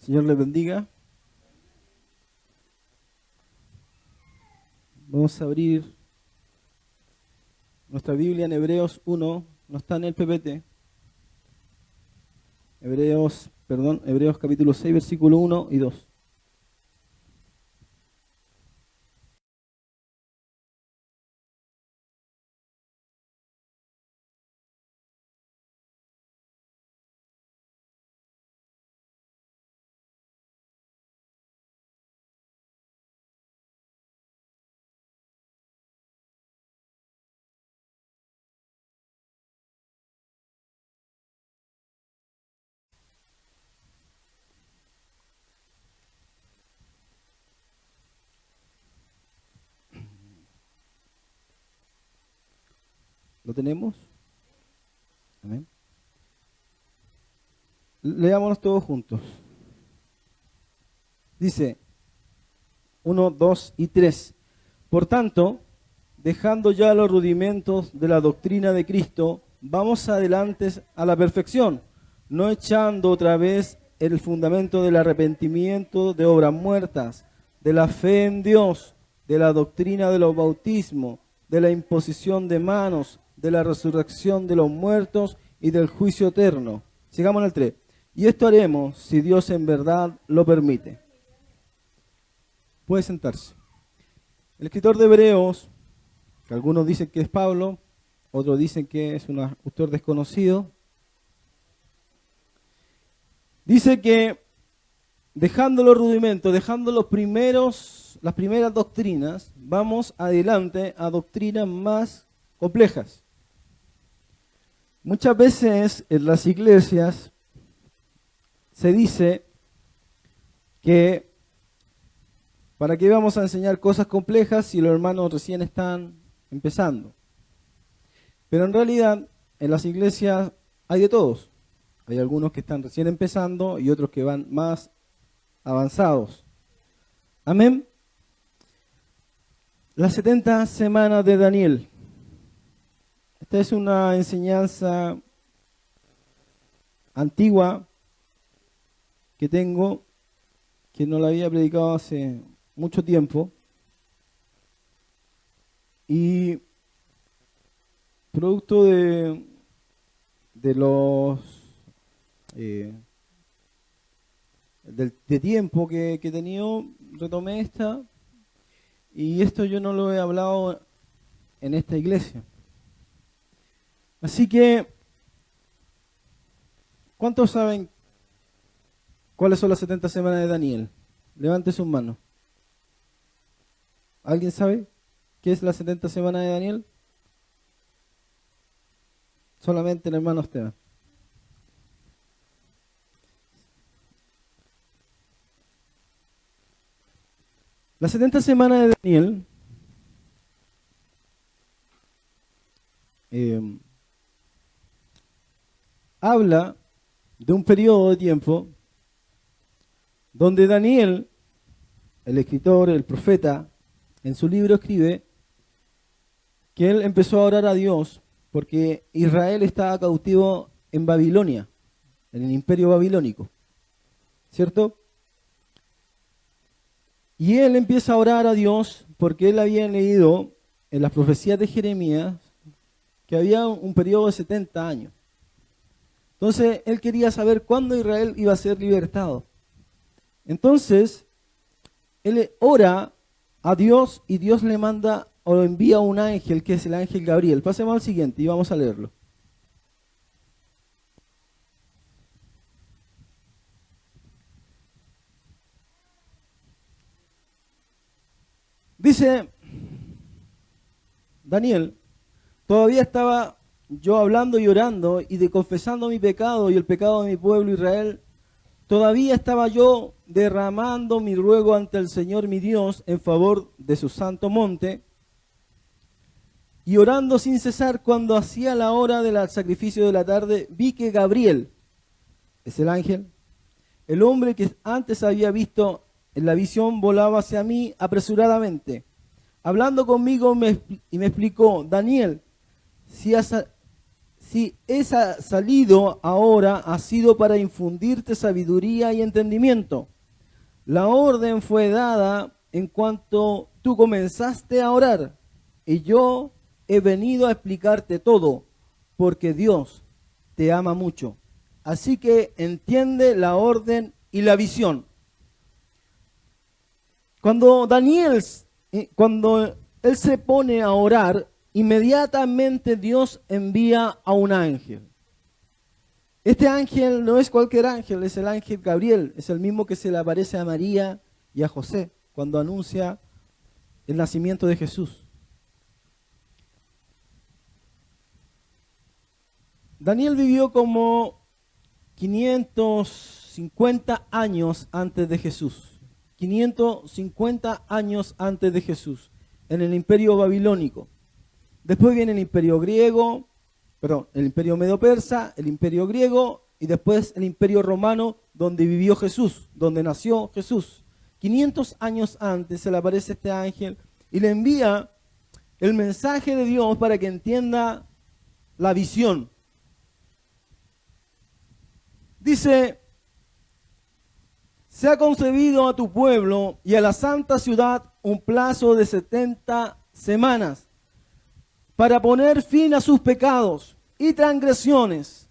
Señor les bendiga. Vamos a abrir nuestra Biblia en Hebreos 1, no está en el PPT. Hebreos capítulo 6, versículo 1 y 2. ¿Lo tenemos? Amén. Leámonos todos juntos. Dice 1, 2 y 3. Por tanto, dejando ya los rudimentos de la doctrina de Cristo, vamos adelante a la perfección, no echando otra vez el fundamento del arrepentimiento de obras muertas, de la fe en Dios, de la doctrina de los bautismos, de la imposición de manos, de la resurrección de los muertos y del juicio eterno. Sigamos en el 3. Y esto haremos si Dios en verdad lo permite. Puede sentarse. El escritor de Hebreos, que algunos dicen que es Pablo, otros dicen que es un autor desconocido, dice que dejando los rudimentos, dejando las primeras doctrinas, vamos adelante a doctrinas más complejas. Muchas veces en las iglesias se dice que ¿para qué vamos a enseñar cosas complejas si los hermanos recién están empezando? Pero en realidad en las iglesias hay de todos. Hay algunos que están recién empezando y otros que van más avanzados. Amén. Las 70 semanas de Daniel. Esta es una enseñanza antigua que tengo, que no la había predicado hace mucho tiempo. Y producto de los de tiempo que he tenido, retomé esta, y esto yo no lo he hablado en esta iglesia. Así que, ¿cuántos saben cuáles son las 70 semanas de Daniel? Levante sus manos. ¿Alguien sabe qué es las 70 semanas de Daniel? Solamente el hermano Esteban. Las 70 semanas de Daniel habla de un periodo de tiempo donde Daniel, el escritor, el profeta, en su libro escribe que él empezó a orar a Dios porque Israel estaba cautivo en Babilonia, en el imperio babilónico, ¿cierto? Y él empieza a orar a Dios porque él había leído en las profecías de Jeremías que había un periodo de 70 años. Entonces, él quería saber cuándo Israel iba a ser libertado. Entonces, él ora a Dios y Dios le manda o envía un ángel, que es el ángel Gabriel. Pasemos al siguiente y vamos a leerlo. Dice Daniel, todavía estaba yo hablando y orando y de confesando mi pecado y el pecado de mi pueblo Israel. Todavía estaba yo derramando mi ruego ante el Señor mi Dios en favor de su santo monte y orando sin cesar. Cuando hacía la hora del sacrificio de la tarde, vi que Gabriel, es el ángel, el hombre que antes había visto en la visión, volaba hacia mí apresuradamente, hablando conmigo y me explicó: Daniel, si si esa salido ahora ha sido para infundirte sabiduría y entendimiento. La orden fue dada en cuanto tú comenzaste a orar, y yo he venido a explicarte todo, porque Dios te ama mucho. Así que entiende la orden y la visión. Cuando él se pone a orar, inmediatamente Dios envía a un ángel. Este ángel no es cualquier ángel, es el ángel Gabriel, es el mismo que se le aparece a María y a José cuando anuncia el nacimiento de Jesús. Daniel vivió como 550 años antes de Jesús. 550 años antes de Jesús, en el imperio babilónico. Después viene el imperio griego, el imperio medo-persa, el imperio griego y después el imperio romano, donde vivió Jesús, donde nació Jesús. 500 años antes se le aparece este ángel y le envía el mensaje de Dios para que entienda la visión. Dice: se ha concebido a tu pueblo y a la santa ciudad un plazo de 70 semanas para poner fin a sus pecados y transgresiones,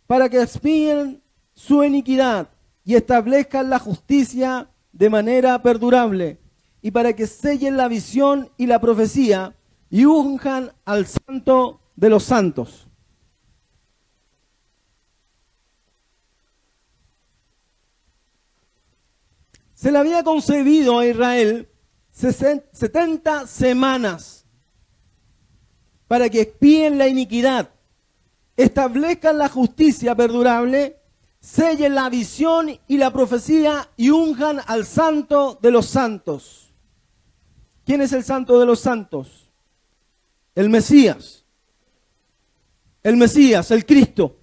para que expíen su iniquidad y establezcan la justicia de manera perdurable, y para que sellen la visión y la profecía y unjan al santo de los santos. Se le había concebido a Israel 70 semanas para que expíen la iniquidad, establezcan la justicia perdurable, sellen la visión y la profecía y unjan al santo de los santos. ¿Quién es el santo de los santos? El Mesías. El Mesías, el Cristo.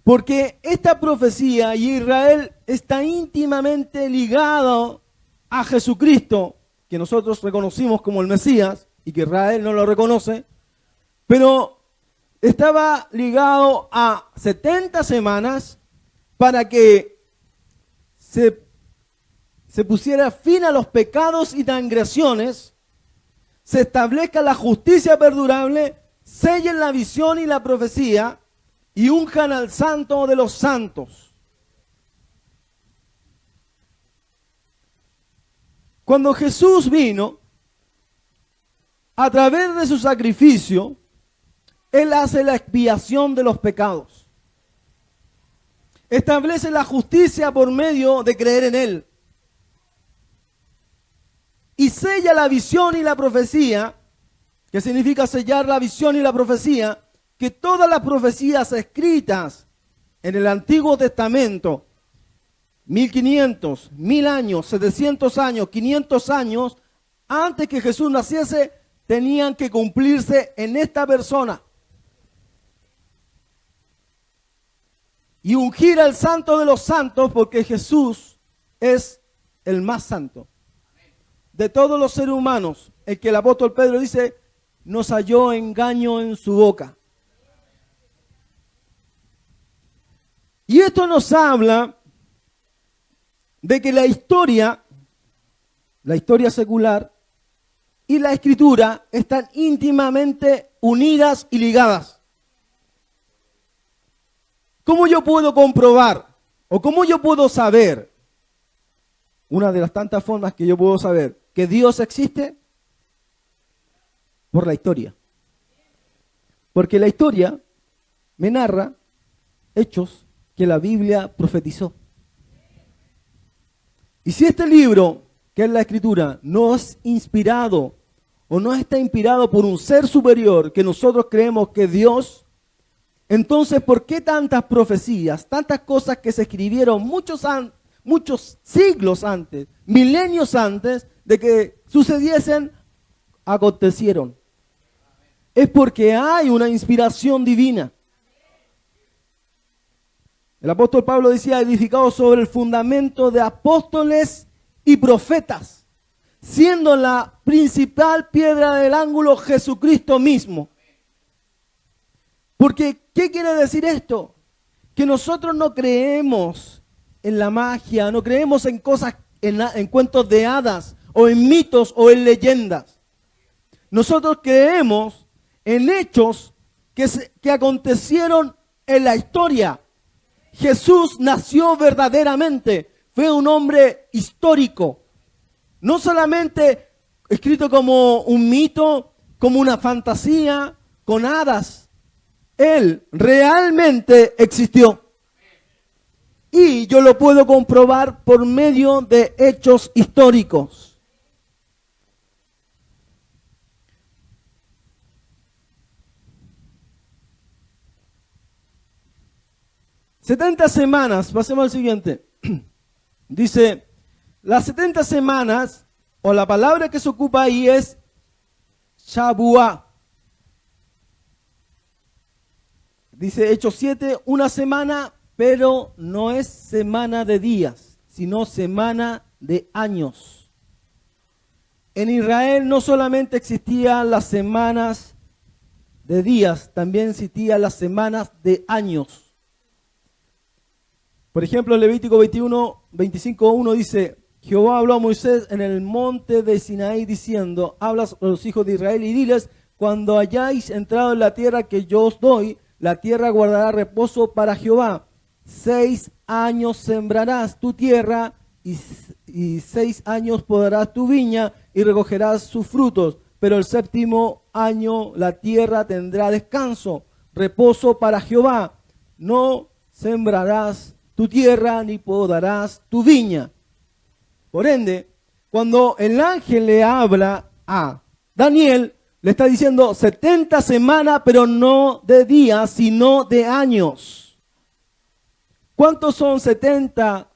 Porque esta profecía y Israel está íntimamente ligado a Jesucristo, que nosotros reconocimos como el Mesías y que Israel no lo reconoce, pero estaba ligado a 70 semanas para que se pusiera fin a los pecados y transgresiones, se establezca la justicia perdurable, sellen la visión y la profecía, y unjan al santo de los santos. Cuando Jesús vino, a través de su sacrificio, Él hace la expiación de los pecados. Establece la justicia por medio de creer en Él. Y sella la visión y la profecía, que significa sellar la visión y la profecía, que todas las profecías escritas en el Antiguo Testamento, 1500, 1000 años, 700 años, 500 años, antes que Jesús naciese, tenían que cumplirse en esta persona. Y ungir al santo de los santos, porque Jesús es el más santo. De todos los seres humanos, el que el apóstol Pedro dice, no halló engaño en su boca. Y esto nos habla de que la historia secular y la escritura están íntimamente unidas y ligadas. ¿Cómo yo puedo comprobar o cómo yo puedo saber? Una de las tantas formas que yo puedo saber que Dios existe, por la historia. Porque la historia me narra hechos que la Biblia profetizó. Y si este libro, que es la Escritura, no es inspirado o no está inspirado por un ser superior que nosotros creemos que es Dios, entonces ¿por qué tantas profecías, tantas cosas que se escribieron muchos siglos antes, milenios antes de que sucediesen, acontecieron? Es porque hay una inspiración divina. El apóstol Pablo decía, edificado sobre el fundamento de apóstoles y profetas, siendo la principal piedra del ángulo Jesucristo mismo. Porque, ¿qué quiere decir esto? Que nosotros no creemos en la magia, no creemos en cosas, en cuentos de hadas, o en mitos, o en leyendas. Nosotros creemos en hechos que acontecieron en la historia. Jesús nació verdaderamente, fue un hombre histórico. No solamente escrito como un mito, como una fantasía, con hadas. Él realmente existió. Y yo lo puedo comprobar por medio de hechos históricos. «70 semanas», pasemos al siguiente. Dice, las 70 semanas, o la palabra que se ocupa ahí es Shabuá. Dice Hechos 7, una semana, pero no es semana de días, sino semana de años. En Israel no solamente existían las semanas de días, también existían las semanas de años. Por ejemplo, Levítico 21, 25:1 dice, Jehová habló a Moisés en el monte de Sinaí diciendo, hablas a los hijos de Israel y diles, cuando hayáis entrado en la tierra que yo os doy, la tierra guardará reposo para Jehová. 6 años sembrarás tu tierra y 6 años podarás tu viña y recogerás sus frutos. Pero el 7º año la tierra tendrá descanso, reposo para Jehová. No sembrarás tu tierra ni podarás tu viña. Por ende, cuando el ángel le habla a Daniel, le está diciendo 70 semanas, pero no de días, sino de años. ¿Cuántos son 70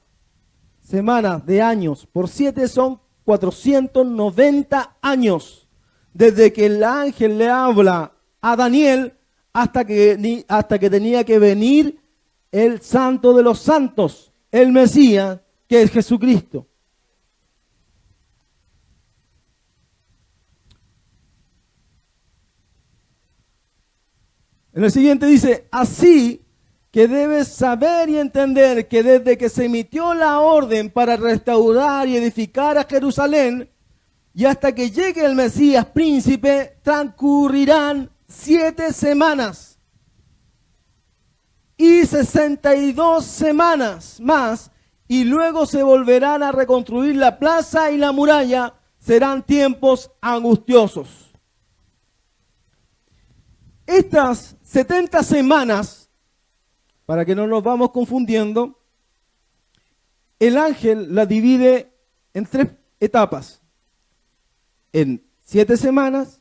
semanas de años? Por 7 son 490 años. Desde que el ángel le habla a Daniel hasta que tenía que venir el santo de los santos, el Mesías, que es Jesucristo. En el siguiente dice, así que debes saber y entender que desde que se emitió la orden para restaurar y edificar a Jerusalén, y hasta que llegue el Mesías príncipe, transcurrirán 7 semanas. Y 62 semanas más, y luego se volverán a reconstruir la plaza y la muralla, serán tiempos angustiosos. Estas 70 semanas, para que no nos vamos confundiendo, el ángel las divide en 3 etapas. En 7 semanas,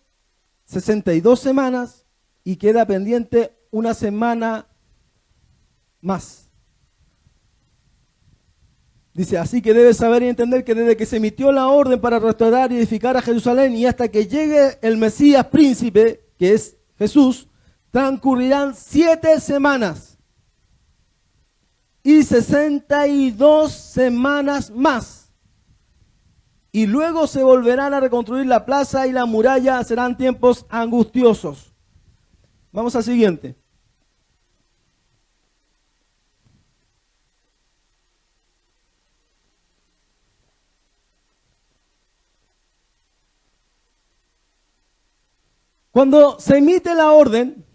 62 semanas, y queda pendiente una semana más. Dice, así que debes saber y entender que desde que se emitió la orden para restaurar y edificar a Jerusalén y hasta que llegue el Mesías príncipe, que es Jesús, transcurrirán 7 semanas y 62 semanas más. Y luego se volverán a reconstruir la plaza y la muralla, serán tiempos angustiosos. Vamos al siguiente. Cuando se emite la orden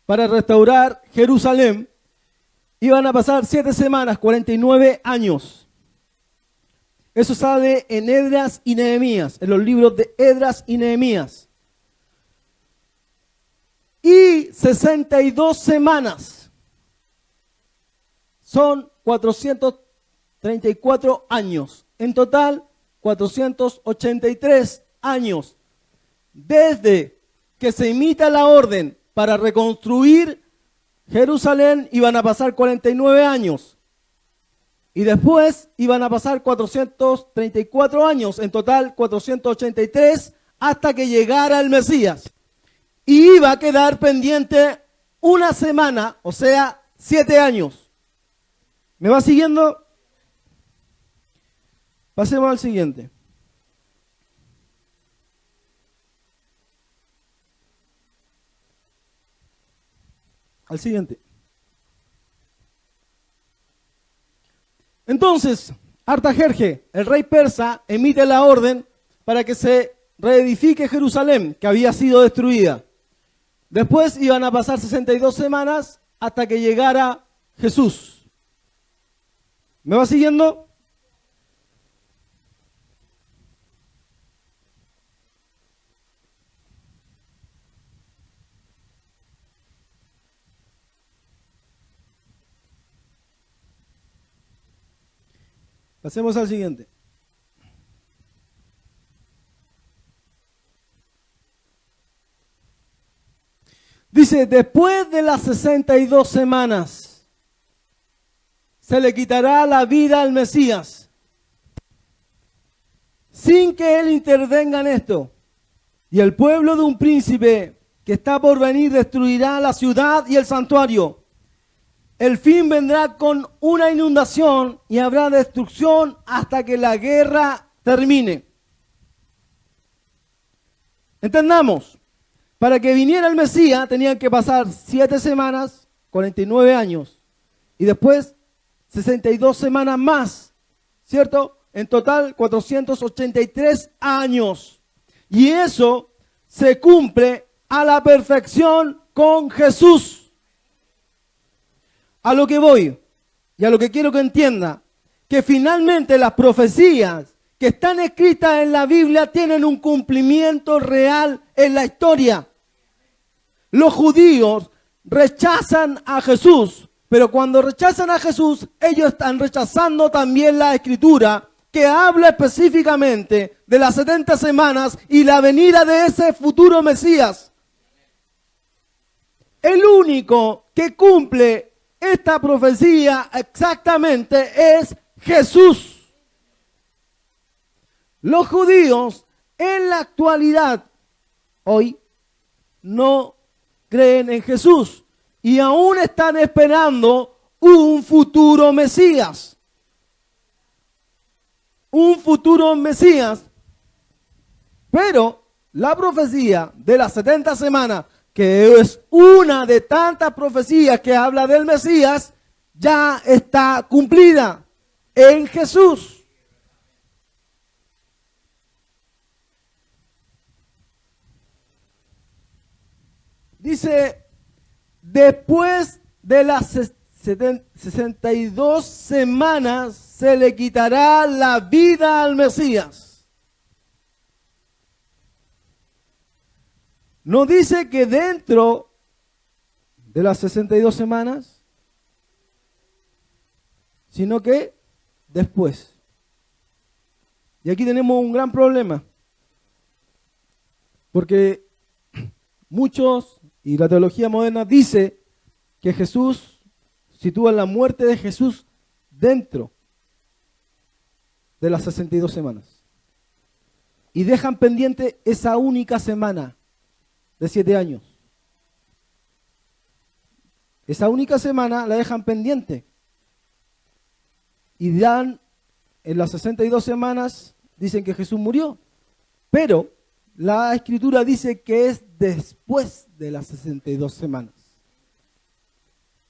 para restaurar Jerusalén, iban a pasar 7 semanas, 49 años. Eso sale en Esdras y Nehemías, en los libros de Esdras y Nehemías. Y 62 semanas son 434 años. En total, 483 años. Desde que se emita la orden para reconstruir Jerusalén, iban a pasar 49 años. Y después iban a pasar 434 años, en total 483, hasta que llegara el Mesías. Y iba a quedar pendiente una semana, o sea, 7 años. ¿Me va siguiendo? Pasemos al siguiente. al siguiente. Entonces, Artajerje, el rey persa, emite la orden para que se reedifique Jerusalén, que había sido destruida. Después iban a pasar 62 semanas hasta que llegara Jesús. ¿Me va siguiendo? Pasemos al siguiente. Dice, después de las 62 semanas, se le quitará la vida al Mesías, sin que él intervenga en esto. Y el pueblo de un príncipe que está por venir destruirá la ciudad y el santuario. El fin vendrá con una inundación y habrá destrucción hasta que la guerra termine. Entendamos, para que viniera el Mesías tenían que pasar 7 semanas, 49 años, y después 62 semanas más, ¿cierto? En total 483 años. Y eso se cumple a la perfección con Jesús. A lo que voy y a lo que quiero que entienda, que finalmente las profecías que están escritas en la Biblia tienen un cumplimiento real en la historia. Los judíos rechazan a Jesús, pero cuando rechazan a Jesús, ellos están rechazando también la Escritura, que habla específicamente de las 70 semanas y la venida de ese futuro Mesías. El único que cumple esta profecía exactamente es Jesús. Los judíos en la actualidad, hoy, no creen en Jesús y aún están esperando un futuro Mesías. Un futuro Mesías. Pero la profecía de las 70 semanas, que es una de tantas profecías que habla del Mesías, ya está cumplida en Jesús. Dice, después de las 62 semanas se le quitará la vida al Mesías. No dice que dentro de las 62 semanas, sino que después. Y aquí tenemos un gran problema, porque muchos, y la teología moderna dice que Jesús sitúa la muerte de Jesús dentro de las 62 semanas. Y dejan pendiente esa única semana de 7 años. Esa única semana la dejan pendiente. Y dan, en las 62 semanas, dicen que Jesús murió. Pero la Escritura dice que es después de las 62 semanas.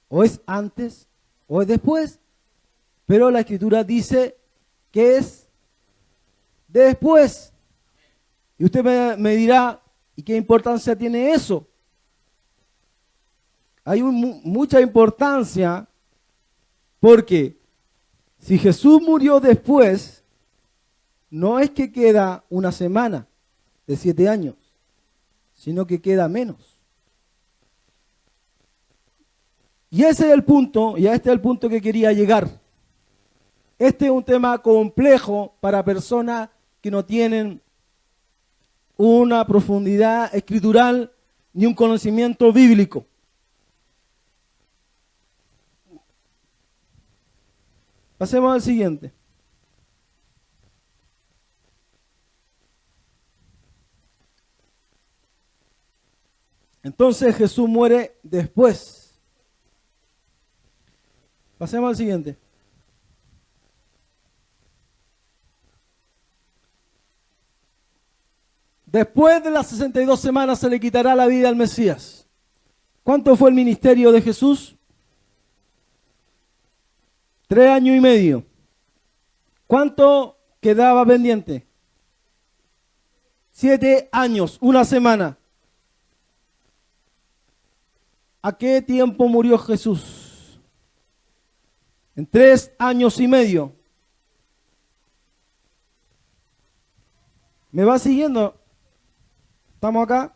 O es antes, o es después. Pero la Escritura dice que es después. Y usted me dirá, ¿y qué importancia tiene eso? Hay mucha importancia, porque si Jesús murió después, no es que queda una semana de 7 años, sino que queda menos. Y ese es el punto, y a este es el punto que quería llegar. Este es un tema complejo para personas que no tienen una profundidad escritural ni un conocimiento bíblico. Pasemos al siguiente. Entonces Jesús muere después. Pasemos al siguiente. Después de las 62 semanas se le quitará la vida al Mesías. ¿Cuánto fue el ministerio de Jesús? 3 años y medio. ¿Cuánto quedaba pendiente? 7 años, una semana. ¿A qué tiempo murió Jesús? En 3 años y medio. ¿Me va siguiendo? ¿Estamos acá?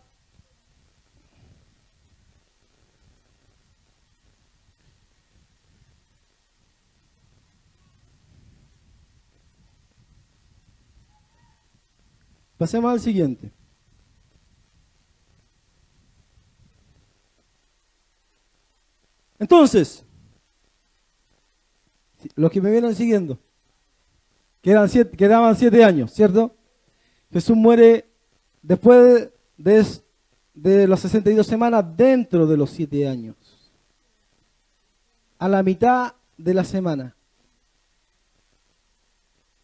Pasemos al siguiente. Entonces, los que me vienen siguiendo, quedaban 7 años, ¿cierto? Jesús muere después de las 62 semanas, dentro de los 7 años. A la mitad de la semana.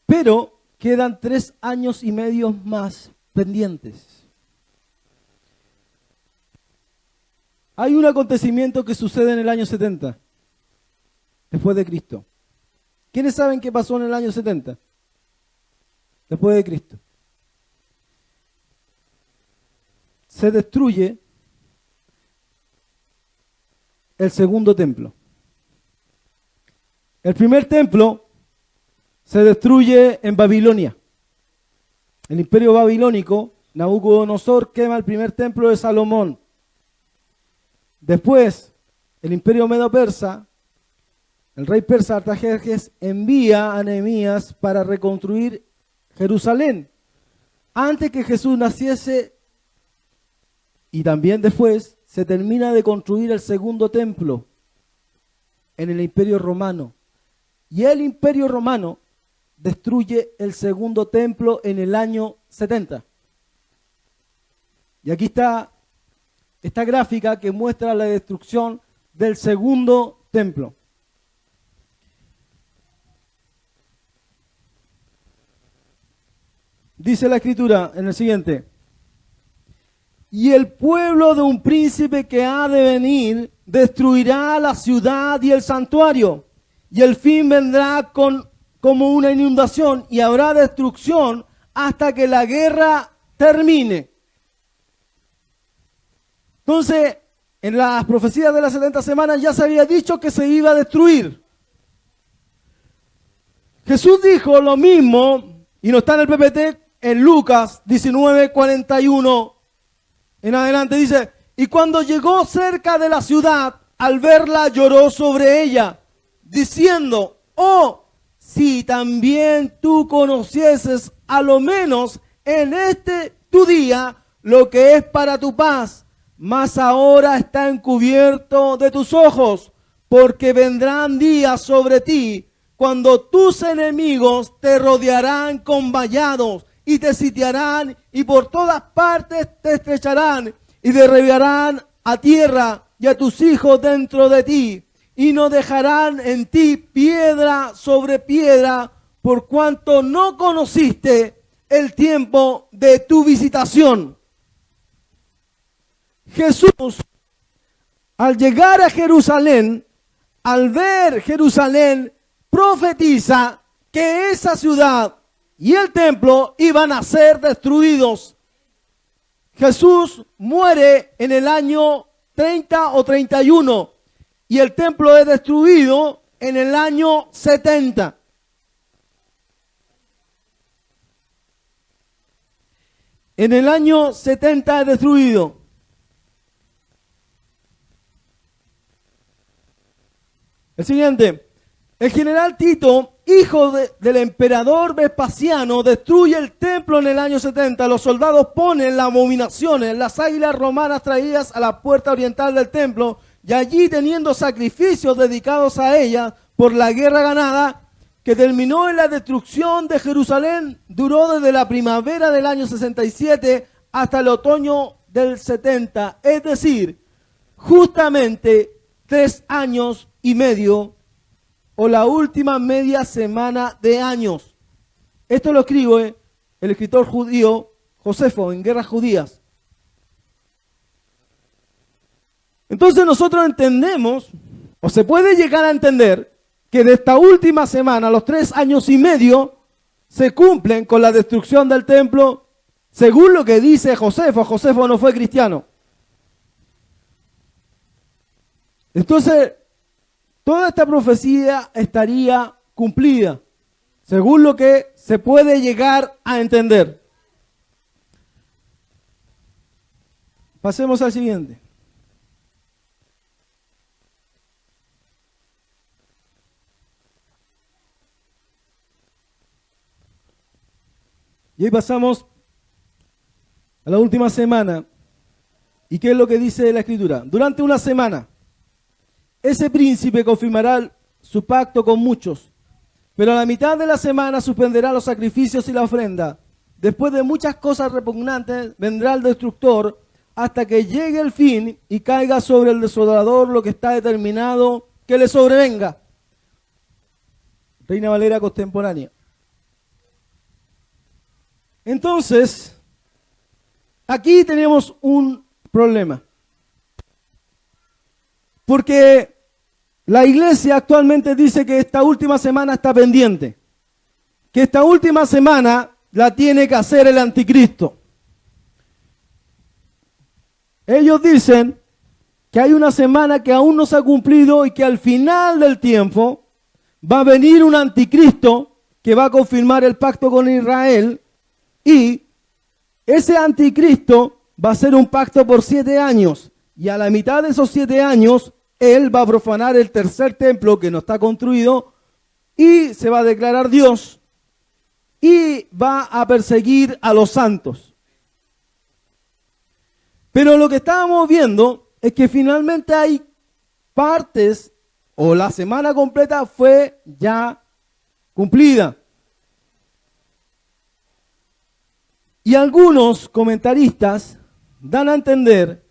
Pero quedan 3 años y medio más pendientes. Hay un acontecimiento que sucede en el año 70, después de Cristo. ¿Quiénes saben qué pasó en el año 70? Después de Cristo. Se destruye el segundo templo. El primer templo se destruye en Babilonia. El imperio babilónico, Nabucodonosor quema el primer templo de Salomón. Después, el imperio medo-persa, el rey persa Artajerjes envía a Nehemías para reconstruir Jerusalén. Antes que Jesús naciese y también después, se termina de construir el segundo templo en el imperio romano. Y el imperio romano destruye el segundo templo en el año 70. Y aquí está esta gráfica que muestra la destrucción del segundo templo. Dice la escritura en el siguiente: y el pueblo de un príncipe que ha de venir destruirá la ciudad y el santuario, y el fin vendrá como una inundación, y habrá destrucción hasta que la guerra termine. Entonces, en las profecías de las 70 semanas ya se había dicho que se iba a destruir. Jesús dijo lo mismo, y no está en el PPT, en Lucas 19:41 en adelante, dice: y cuando llegó cerca de la ciudad, al verla lloró sobre ella, diciendo: oh, si también tú conocieses a lo menos en este tu día lo que es para tu paz, mas ahora está encubierto de tus ojos, porque vendrán días sobre ti cuando tus enemigos te rodearán con vallados y te sitiarán y por todas partes te estrecharán y derribarán a tierra y a tus hijos dentro de ti, y no dejarán en ti piedra sobre piedra, por cuanto no conociste el tiempo de tu visitación. Jesús, al llegar a Jerusalén, al ver Jerusalén, profetiza que esa ciudad y el templo iban a ser destruidos. Jesús muere en el año 30 o 31 y el templo es destruido en el año 70. En el año 70 es destruido. El siguiente: el general Tito, hijo del emperador Vespasiano, destruye el templo en el año 70. Los soldados ponen las abominaciones, las águilas romanas traídas a la puerta oriental del templo, y allí, teniendo sacrificios dedicados a ellas por la guerra ganada, que terminó en la destrucción de Jerusalén, duró desde la primavera del año 67 hasta el otoño del 70, es decir, justamente 3 años y medio, o la última media semana de años. Esto lo escribe el escritor judío Josefo en Guerras Judías. Entonces nosotros entendemos, o se puede llegar a entender, que de esta última semana, los 3 años y medio, se cumplen con la destrucción del templo, según lo que dice Josefo. Josefo no fue cristiano. Entonces, toda esta profecía estaría cumplida, según lo que se puede llegar a entender. Pasemos al siguiente. Y hoy pasamos a la última semana. ¿Y qué es lo que dice la Escritura? Durante una semana, ese príncipe confirmará su pacto con muchos, pero a la mitad de la semana suspenderá los sacrificios y la ofrenda. Después de muchas cosas repugnantes, vendrá el destructor hasta que llegue el fin y caiga sobre el desolador lo que está determinado que le sobrevenga. Reina Valera contemporánea. Entonces, aquí tenemos un problema. Porque la iglesia actualmente dice que esta última semana está pendiente. Que esta última semana la tiene que hacer el anticristo. Ellos dicen que hay una semana que aún no se ha cumplido y que al final del tiempo va a venir un anticristo que va a confirmar el pacto con Israel. Y ese anticristo va a ser un pacto por 7 años. Y a la mitad de esos 7 años, él va a profanar el tercer templo que no está construido y se va a declarar Dios y va a perseguir a los santos. Pero lo que estábamos viendo es que finalmente hay partes, o la semana completa fue ya cumplida. Y algunos comentaristas dan a entender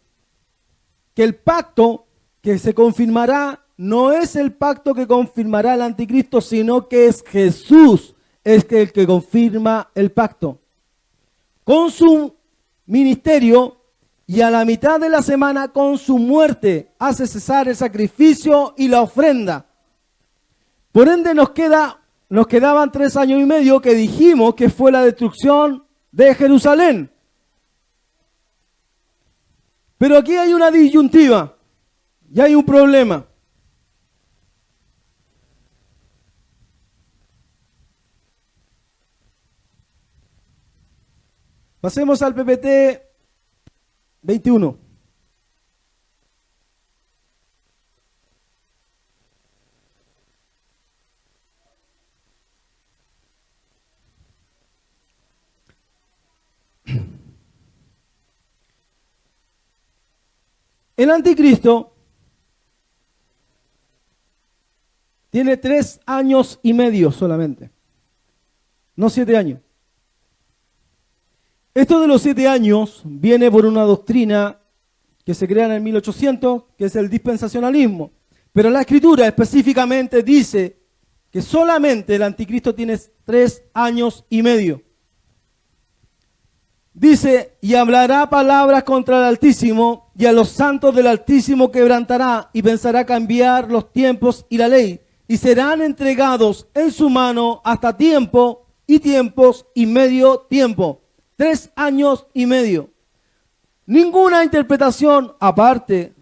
que el pacto que se confirmará no es el pacto que confirmará el anticristo, sino que es Jesús el que confirma el pacto. Con su ministerio y a la mitad de la semana con su muerte hace cesar el sacrificio y la ofrenda. Por ende nos quedaban 3 años y medio que dijimos que fue la destrucción de Jerusalén. Pero aquí hay una disyuntiva y hay un problema. Pasemos al PPT 21. El anticristo tiene 3 años y medio solamente, no 7 años. Esto de los 7 años viene por una doctrina que se crea en el 1800, que es el dispensacionalismo. Pero la Escritura específicamente dice que solamente el anticristo tiene 3 años y medio. Dice, y hablará palabras contra el Altísimo, y a los santos del Altísimo quebrantará, y pensará cambiar los tiempos y la ley, y serán entregados en su mano hasta tiempo y tiempos y medio tiempo. 3 años y medio. Ninguna interpretación, aparte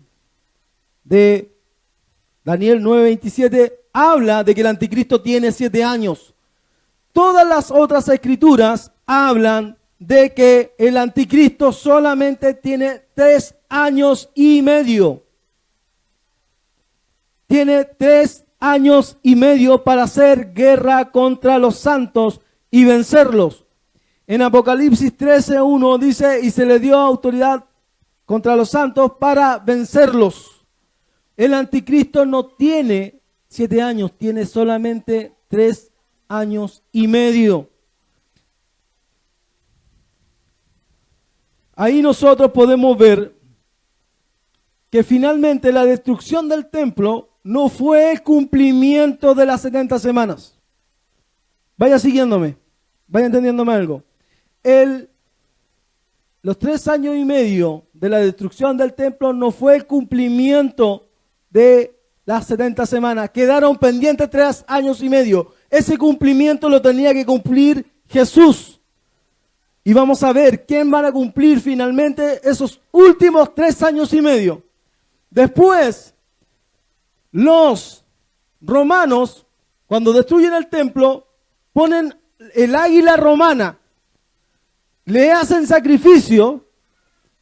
de Daniel 9:27, habla de que el anticristo tiene 7 años. Todas las otras escrituras hablan de que el anticristo solamente tiene 3 años y medio. Tiene 3 años y medio para hacer guerra contra los santos y vencerlos. En Apocalipsis 13:1 dice, y se le dio autoridad contra los santos para vencerlos. El anticristo no tiene 7 años, tiene solamente 3 años y medio. Ahí nosotros podemos ver que finalmente la destrucción del templo no fue el cumplimiento de las 70 semanas. Vaya siguiéndome, vaya entendiéndome algo. los 3 años y medio de la destrucción del templo no fue el cumplimiento de las 70 semanas. Quedaron pendientes 3 años y medio. Ese cumplimiento lo tenía que cumplir Jesús. Y vamos a ver quién van a cumplir finalmente esos últimos 3 años y medio. Después, los romanos, cuando destruyen el templo, ponen el águila romana, le hacen sacrificio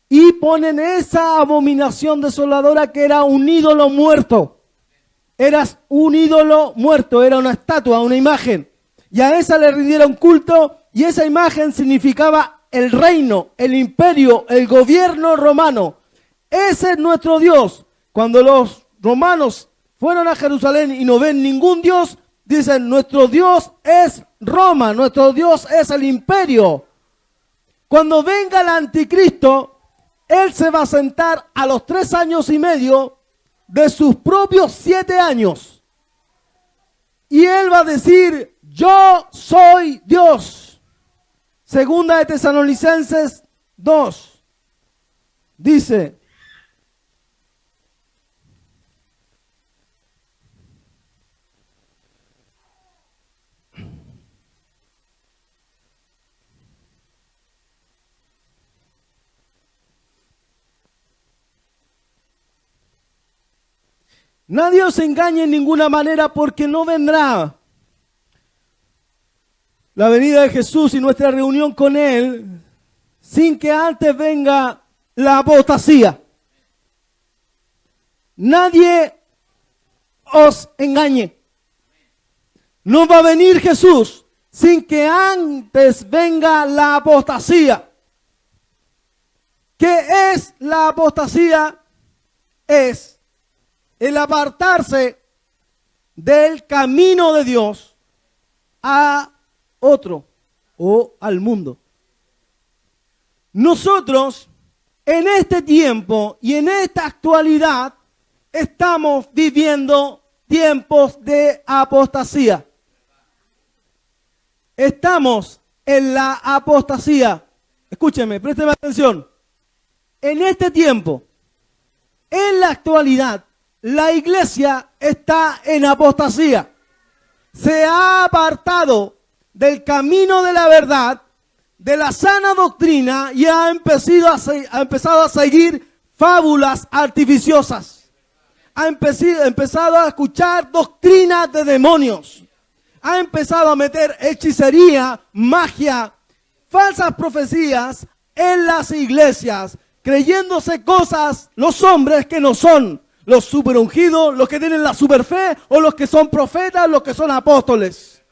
y ponen esa abominación desoladora que era un ídolo muerto. Era un ídolo muerto, era una estatua, una imagen. Y a esa le rindieron culto y esa imagen significaba el reino, el imperio, el gobierno romano. Ese es nuestro Dios. Cuando los romanos fueron a Jerusalén y no ven ningún Dios, dicen, nuestro Dios es Roma, nuestro Dios es el imperio. Cuando venga el anticristo, él se va a sentar a los 3 años y medio de sus propios 7 años. Y él va a decir, yo soy Dios. Segunda de Tesalonicenses 2. Dice, nadie os engañe en ninguna manera, porque no vendrá la venida de Jesús y nuestra reunión con Él sin que antes venga la apostasía. Nadie os engañe. No va a venir Jesús sin que antes venga la apostasía. ¿Qué es la apostasía? Es el apartarse del camino de Dios a otro o al mundo. Nosotros en este tiempo y en esta actualidad estamos viviendo tiempos de apostasía. Estamos en la apostasía. Escúcheme, présteme atención. En este tiempo, en la actualidad, la iglesia está en apostasía. Se ha apartado del camino de la verdad, de la sana doctrina y ha empezado a seguir fábulas artificiosas. Ha empezado a escuchar doctrinas de demonios. Ha empezado a meter hechicería, magia, falsas profecías en las iglesias, creyéndose cosas los hombres que no son. Los super ungidos, los que tienen la super fe, o los que son profetas, los que son apóstoles.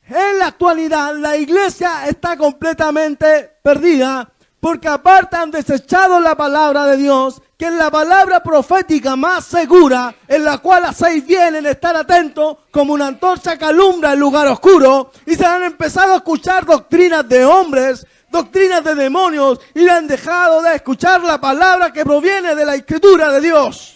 En la actualidad, la iglesia está completamente perdida, porque aparte han desechado la palabra de Dios, que es la palabra profética más segura, en la cual hacéis bien en estar atentos, como una antorcha que alumbra el lugar oscuro, y se han empezado a escuchar doctrinas de hombres, doctrinas de demonios, y han dejado de escuchar la palabra que proviene de la Escritura de Dios.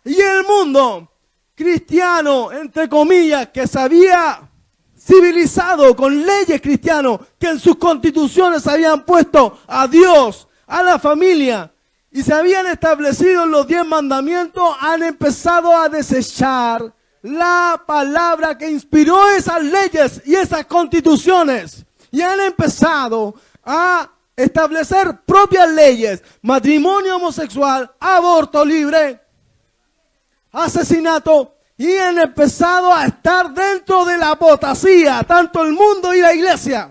Y el mundo cristiano, entre comillas, que se había civilizado con leyes cristianas, que en sus constituciones habían puesto a Dios, a la familia, y se habían establecido los 10 mandamientos, han empezado a desechar la palabra que inspiró esas leyes y esas constituciones. Y han empezado a establecer propias leyes, matrimonio homosexual, aborto libre, asesinato, y han empezado a estar dentro de la apostasía, tanto el mundo y la iglesia.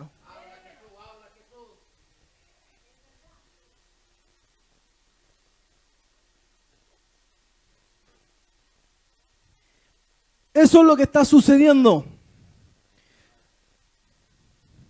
Eso es lo que está sucediendo.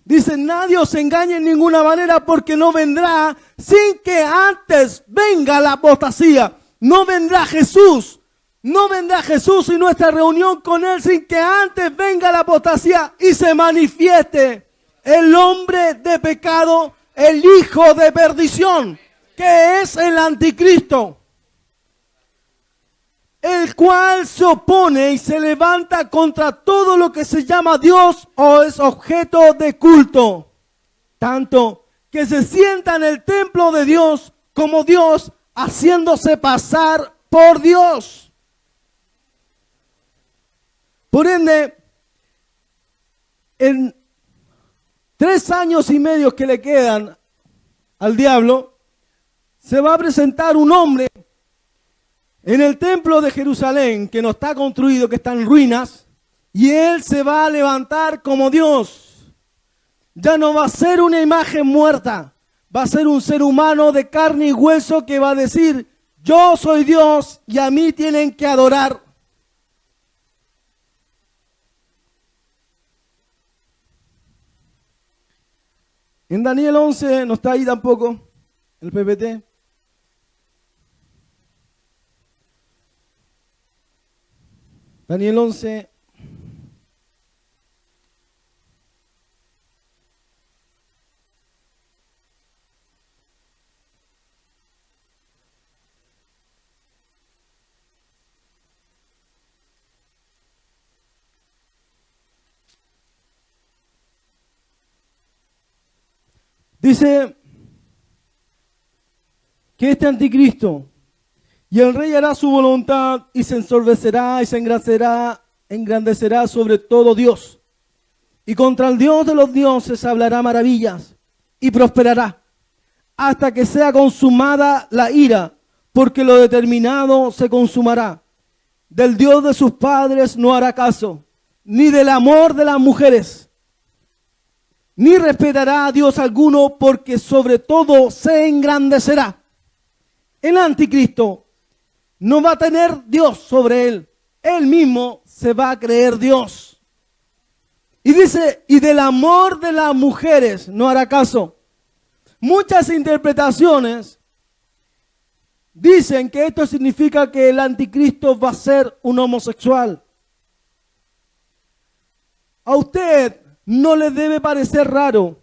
Dice, nadie os engañe en ninguna manera, porque no vendrá sin que antes venga la apostasía. No vendrá Jesús. No vendrá Jesús y nuestra reunión con Él sin que antes venga la apostasía y se manifieste el hombre de pecado, el hijo de perdición, que es el anticristo, el cual se opone y se levanta contra todo lo que se llama Dios o es objeto de culto, tanto que se sienta en el templo de Dios como Dios, haciéndose pasar por Dios. Por ende, en 3 años y medio que le quedan al diablo, se va a presentar un hombre en el templo de Jerusalén que no está construido, que está en ruinas, y él se va a levantar como Dios. Ya no va a ser una imagen muerta, va a ser un ser humano de carne y hueso que va a decir: yo soy Dios y a mí tienen que adorar. En Daniel 11, no está ahí tampoco, el PPT. Daniel 11. Dice que este anticristo, y el rey hará su voluntad y se ensorbecerá y se engrandecerá sobre todo Dios. Y contra el Dios de los dioses hablará maravillas y prosperará hasta que sea consumada la ira, porque lo determinado se consumará. Del Dios de sus padres no hará caso, ni del amor de las mujeres, ni respetará a Dios alguno, porque sobre todo se engrandecerá. El anticristo no va a tener Dios sobre él. Él mismo se va a creer Dios. Y dice, y del amor de las mujeres no hará caso. Muchas interpretaciones dicen que esto significa que el anticristo va a ser un homosexual. A usted no le debe parecer raro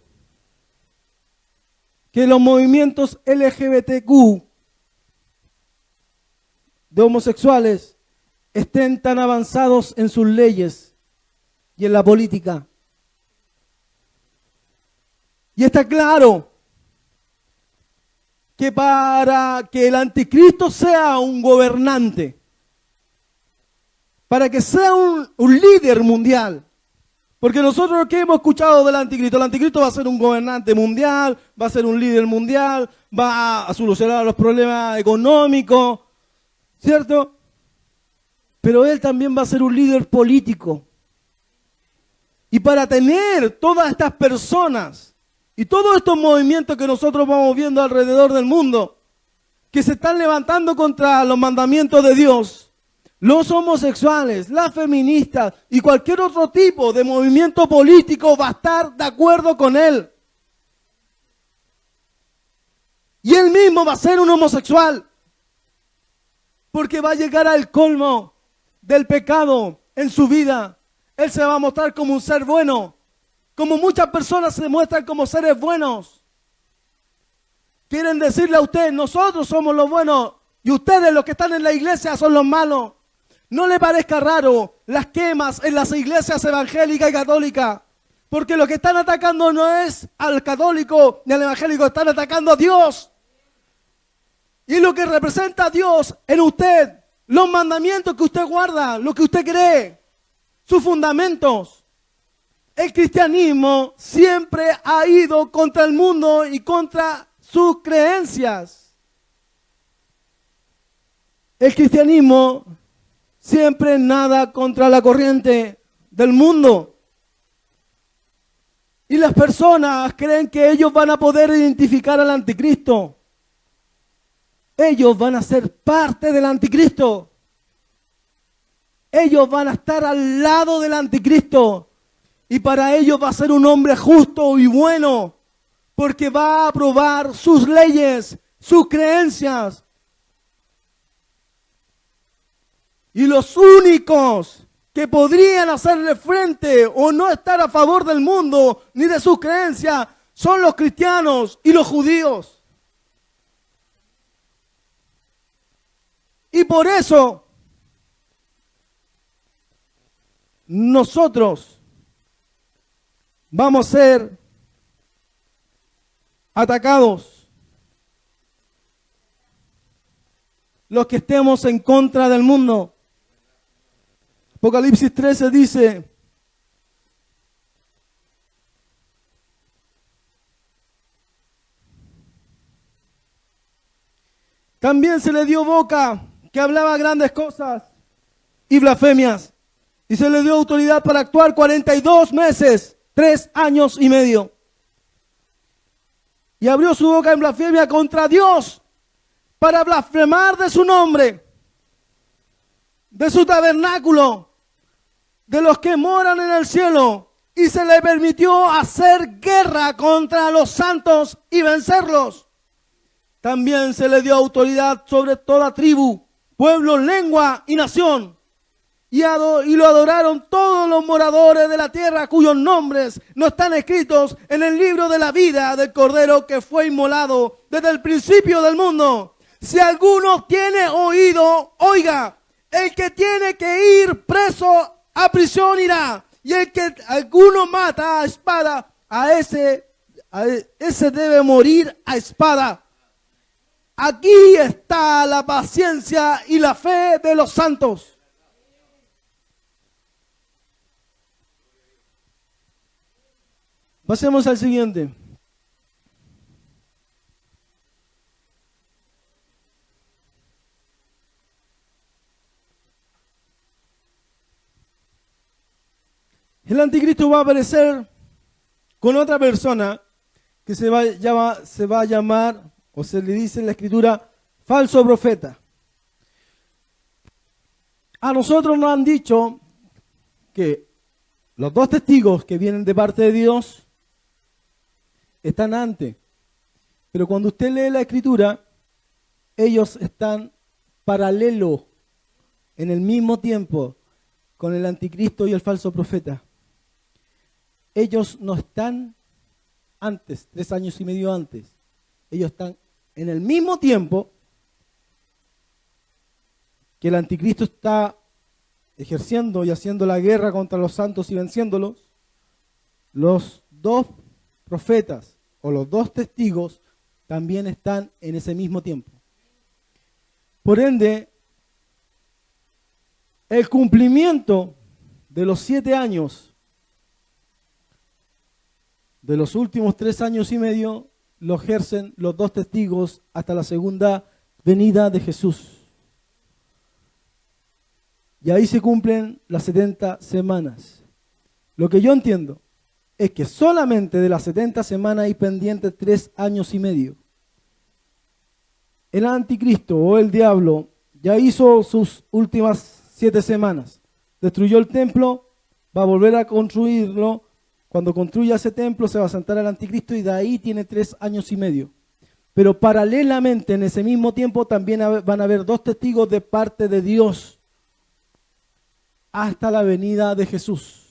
que los movimientos LGBTQ de homosexuales estén tan avanzados en sus leyes y en la política. Y está claro que para que el anticristo sea un gobernante, para que sea un líder mundial, porque nosotros lo que hemos escuchado del anticristo, el anticristo va a ser un gobernante mundial, va a ser un líder mundial, va a solucionar los problemas económicos, ¿cierto? Pero él también va a ser un líder político. Y para tener todas estas personas y todos estos movimientos que nosotros vamos viendo alrededor del mundo, que se están levantando contra los mandamientos de Dios, los homosexuales, las feministas y cualquier otro tipo de movimiento político va a estar de acuerdo con él. Y él mismo va a ser un homosexual, porque va a llegar al colmo del pecado en su vida. Él se va a mostrar como un ser bueno, como muchas personas se muestran como seres buenos. Quieren decirle a usted: nosotros somos los buenos y ustedes, los que están en la iglesia, son los malos. No le parezca raro las quemas en las iglesias evangélicas y católicas, porque lo que están atacando no es al católico ni al evangélico, están atacando a Dios. Y lo que representa a Dios en usted, los mandamientos que usted guarda, lo que usted cree, sus fundamentos. El cristianismo siempre ha ido contra el mundo y contra sus creencias. El cristianismo siempre nada contra la corriente del mundo. Y las personas creen que ellos van a poder identificar al anticristo. Ellos van a ser parte del anticristo. Ellos van a estar al lado del anticristo. Y para ellos va a ser un hombre justo y bueno, porque va a aprobar sus leyes, sus creencias. Y los únicos que podrían hacerle frente o no estar a favor del mundo ni de sus creencias son los cristianos y los judíos. Y por eso nosotros vamos a ser atacados. Los que estemos en contra del mundo. Apocalipsis 13 dice: también se le dio boca que hablaba grandes cosas y blasfemias, y se le dio autoridad para actuar 42 meses, 3 años y medio. Y abrió su boca en blasfemia contra Dios, para blasfemar de su nombre, de su tabernáculo, de los que moran en el cielo, y se le permitió hacer guerra contra los santos y vencerlos. También se le dio autoridad sobre toda tribu, pueblo, lengua y nación. Y lo adoraron todos los moradores de la tierra cuyos nombres no están escritos en el libro de la vida del Cordero que fue inmolado desde el principio del mundo. Si alguno tiene oído, oiga. El que tiene que ir preso a prisión irá. Y el que alguno mata a espada, a ese debe morir a espada. Aquí está la paciencia y la fe de los santos. Pasemos al siguiente. El anticristo va a aparecer con otra persona que se va a llamar, o se le dice en la escritura, falso profeta. A nosotros nos han dicho que los 2 testigos que vienen de parte de Dios están antes. Pero cuando usted lee la escritura, ellos están paralelos en el mismo tiempo con el anticristo y el falso profeta. Ellos no están antes, 3 años y medio antes. Ellos están en el mismo tiempo que el anticristo está ejerciendo y haciendo la guerra contra los santos y venciéndolos. Los 2 profetas o los 2 testigos también están en ese mismo tiempo. Por ende, el cumplimiento de los 7 años de los últimos 3 años y medio lo ejercen los 2 testigos hasta la segunda venida de Jesús. Y ahí se cumplen las 70 semanas. Lo que yo entiendo es que solamente de las 70 semanas hay pendientes 3 años y medio. El anticristo o el diablo ya hizo sus últimas 7 semanas. Destruyó el templo, va a volver a construirlo. Cuando construya ese templo se va a sentar el anticristo y de ahí tiene 3 años y medio. Pero paralelamente en ese mismo tiempo también van a haber 2 testigos de parte de Dios hasta la venida de Jesús.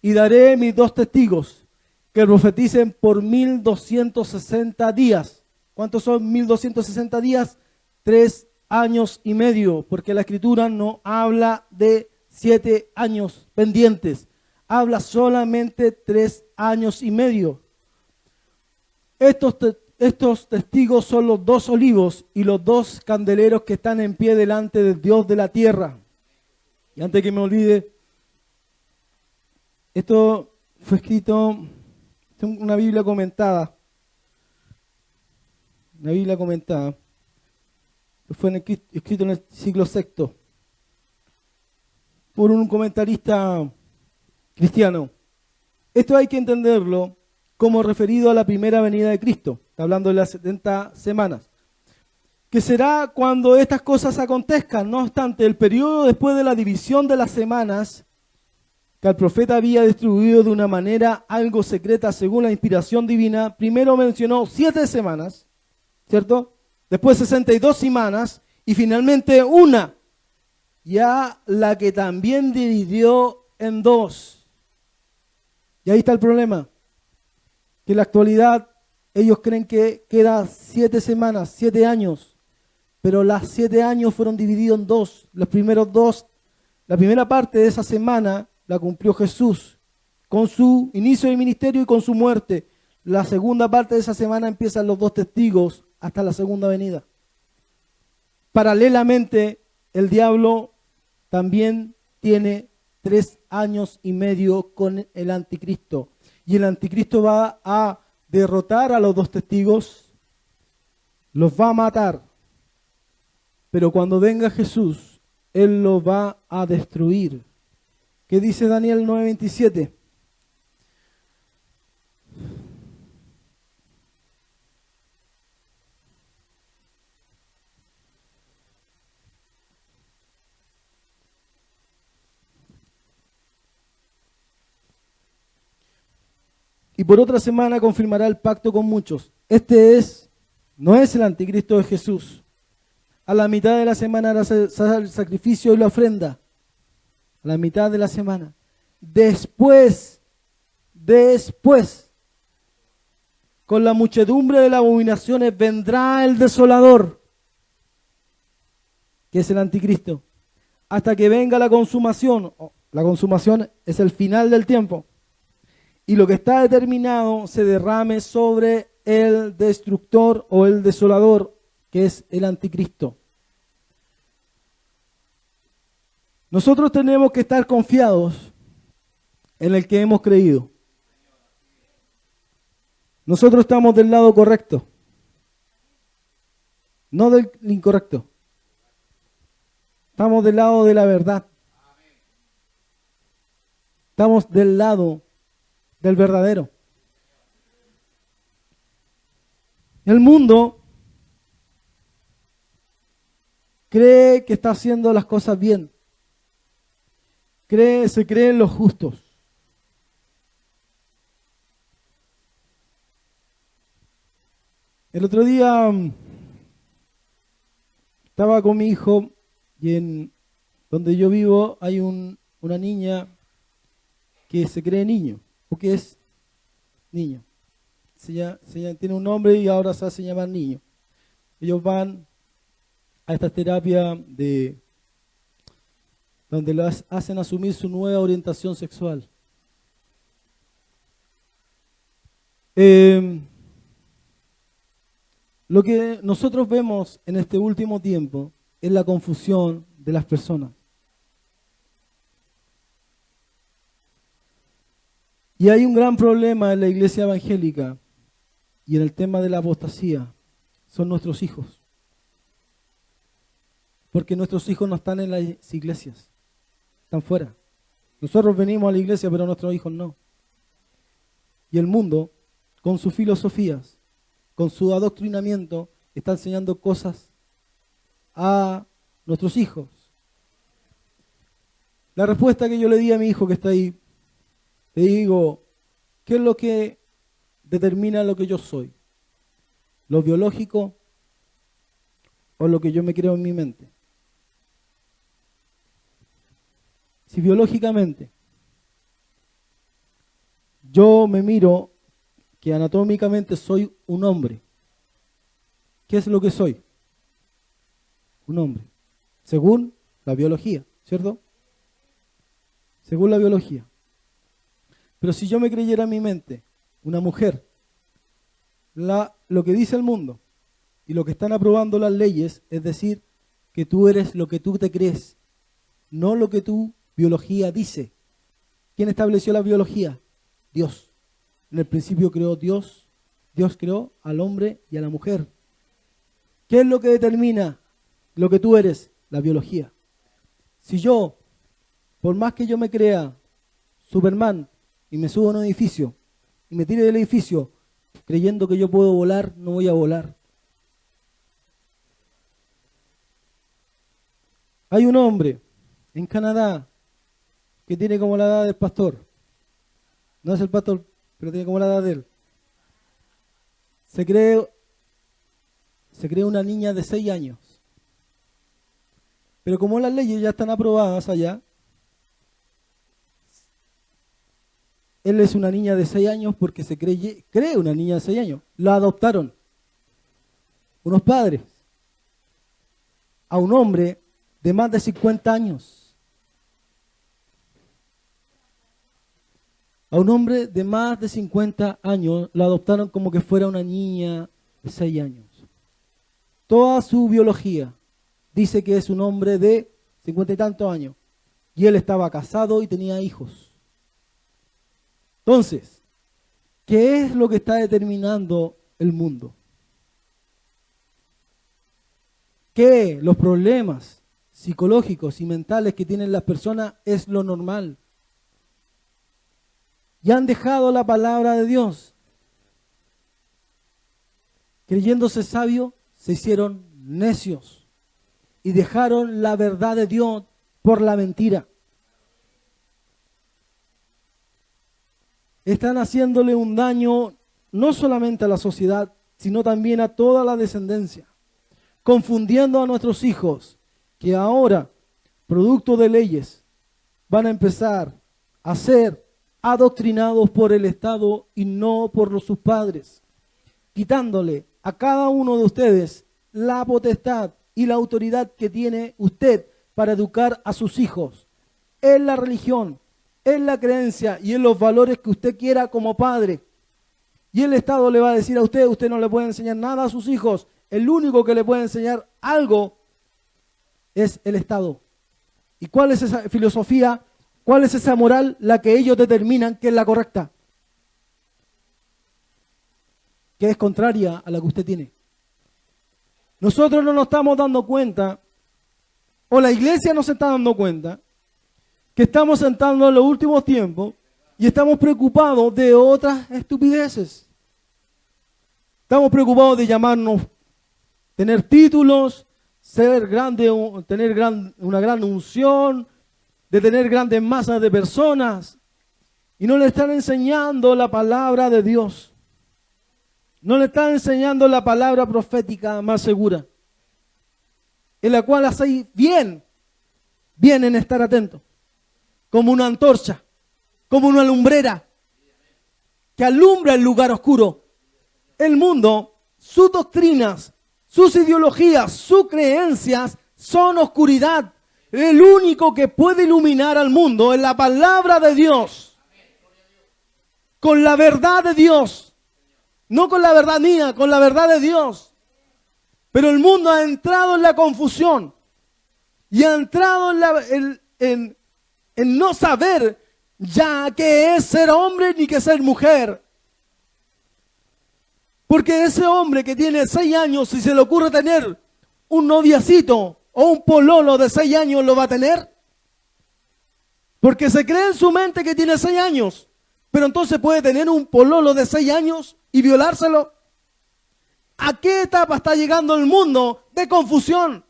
Y daré mis 2 testigos que profeticen por 1260 días. ¿Cuántos son 1260 días? 3 años y medio, porque la escritura no habla de 7 años pendientes. Habla solamente 3 años y medio. Estos testigos son los 2 olivos y los 2 candeleros que están en pie delante del Dios de la tierra. Y antes que me olvide, esto fue escrito en una Biblia comentada. Una Biblia comentada. Fue escrito en el siglo VI por un comentarista cristiano. Esto hay que entenderlo como referido a la primera venida de Cristo. Está hablando de las 70 semanas. Que será cuando estas cosas acontezcan. No obstante, el periodo después de la división de las semanas, que el profeta había distribuido de una manera algo secreta según la inspiración divina, primero mencionó 7 semanas, ¿cierto? Después 62 semanas y finalmente una, ya la que también dividió en 2. Y ahí está el problema, que en la actualidad ellos creen que queda 7 semanas, 7 años, pero las 7 años fueron divididos en 2. Los primeros 2, la primera parte de esa semana la cumplió Jesús con su inicio de ministerio y con su muerte. La segunda parte de esa semana empiezan los 2 testigos hasta la segunda venida. Paralelamente, el diablo también tiene 3 años y medio con el anticristo. Y el anticristo va a derrotar a los 2 testigos, los va a matar. Pero cuando venga Jesús, Él los va a destruir. ¿Qué dice Daniel 9:27? Y por otra semana confirmará el pacto con muchos. No es el anticristo de Jesús. A la mitad de la semana hará el sacrificio y la ofrenda. A la mitad de la semana. Después, con la muchedumbre de las abominaciones vendrá el desolador, que es el anticristo, hasta que venga la consumación. La consumación es el final del tiempo. Y lo que está determinado se derrame sobre el destructor o el desolador, que es el anticristo. Nosotros tenemos que estar confiados en el que hemos creído. Nosotros estamos del lado correcto, no del incorrecto. Estamos del lado de la verdad. Estamos del lado del verdadero. El mundo cree que está haciendo las cosas bien. Se creen los justos. El otro día estaba con mi hijo y en donde yo vivo hay una niña que se cree niño, o que es niño. Tiene un nombre y ahora se hace llamar niño. Ellos van a esta terapia donde los hacen asumir su nueva orientación sexual. Lo que nosotros vemos en este último tiempo es la confusión de las personas. Y hay un gran problema en la iglesia evangélica y en el tema de la apostasía. Son nuestros hijos. Porque nuestros hijos no están en las iglesias. Están fuera. Nosotros venimos a la iglesia, pero nuestros hijos no. Y el mundo, con sus filosofías, con su adoctrinamiento, está enseñando cosas a nuestros hijos. La respuesta que yo le di a mi hijo que está ahí, le digo, ¿qué es lo que determina lo que yo soy? ¿Lo biológico o lo que yo me creo en mi mente? Si biológicamente yo me miro que anatómicamente soy un hombre, ¿qué es lo que soy? Un hombre, según la biología, ¿cierto? Según la biología. Pero si yo me creyera en mi mente, una mujer, lo que dice el mundo y lo que están aprobando las leyes es decir que tú eres lo que tú te crees, no lo que tu biología dice. ¿Quién estableció la biología? Dios. En el principio creó Dios creó al hombre y a la mujer. ¿Qué es lo que determina lo que tú eres? La biología. Si yo, por más que yo me crea Superman y me subo a un edificio y me tire del edificio creyendo que yo puedo volar, no voy a volar. Hay un hombre en Canadá que tiene como la edad del pastor. No es el pastor, pero tiene como la edad de él. Se cree una niña de 6 años. Pero como las leyes ya están aprobadas allá, él es una niña de 6 años porque se cree una niña de 6 años. La adoptaron unos padres a un hombre de más de 50 años. A un hombre de más de 50 años lo adoptaron como que fuera una niña de 6 años. Toda su biología dice que es un hombre de 50 y tantos años. Y él estaba casado y tenía hijos. Entonces, ¿qué es lo que está determinando el mundo? Que los problemas psicológicos y mentales que tienen las personas es lo normal. Y han dejado la palabra de Dios. Creyéndose sabios, se hicieron necios y dejaron la verdad de Dios por la mentira. Están haciéndole un daño no solamente a la sociedad, sino también a toda la descendencia, confundiendo a nuestros hijos que ahora, producto de leyes, van a empezar a ser adoctrinados por el Estado y no por sus padres, quitándole a cada uno de ustedes la potestad y la autoridad que tiene usted para educar a sus hijos en la religión, en la creencia y en los valores que usted quiera como padre. Y el Estado le va a decir a usted, usted no le puede enseñar nada a sus hijos, el único que le puede enseñar algo es el Estado. ¿Y cuál es esa filosofía? ¿Cuál es esa moral? La que ellos determinan que es la correcta, que es contraria a la que usted tiene. Nosotros no nos estamos dando cuenta, o la iglesia no se está dando cuenta, que estamos entrando en los últimos tiempos y estamos preocupados de otras estupideces. Estamos preocupados de llamarnos, tener títulos, ser grande, tener una gran unción, de tener grandes masas de personas, y no le están enseñando la palabra de Dios. No le están enseñando la palabra profética más segura, en la cual hacéis bien en estar atentos, como una antorcha, como una lumbrera, que alumbra el lugar oscuro. El mundo, sus doctrinas, sus ideologías, sus creencias son oscuridad. El único que puede iluminar al mundo es la palabra de Dios, con la verdad de Dios. No con la verdad mía, con la verdad de Dios. Pero el mundo ha entrado en la confusión y ha entrado en no saber ya qué es ser hombre ni qué es ser mujer. Porque ese hombre que tiene 6 años, si se le ocurre tener un noviacito o un pololo de 6 años, ¿lo va a tener? Porque se cree en su mente que tiene 6 años, pero entonces puede tener un pololo de 6 años y violárselo. ¿A qué etapa está llegando el mundo de confusión?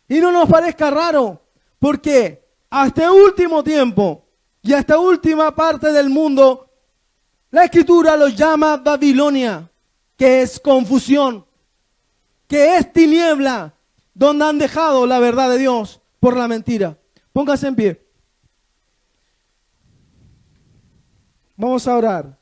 Y no nos parezca raro, porque a este último tiempo y a esta última parte del mundo, la Escritura lo llama Babilonia, que es confusión, que es tiniebla, donde han dejado la verdad de Dios por la mentira. Póngase en pie. Vamos a orar.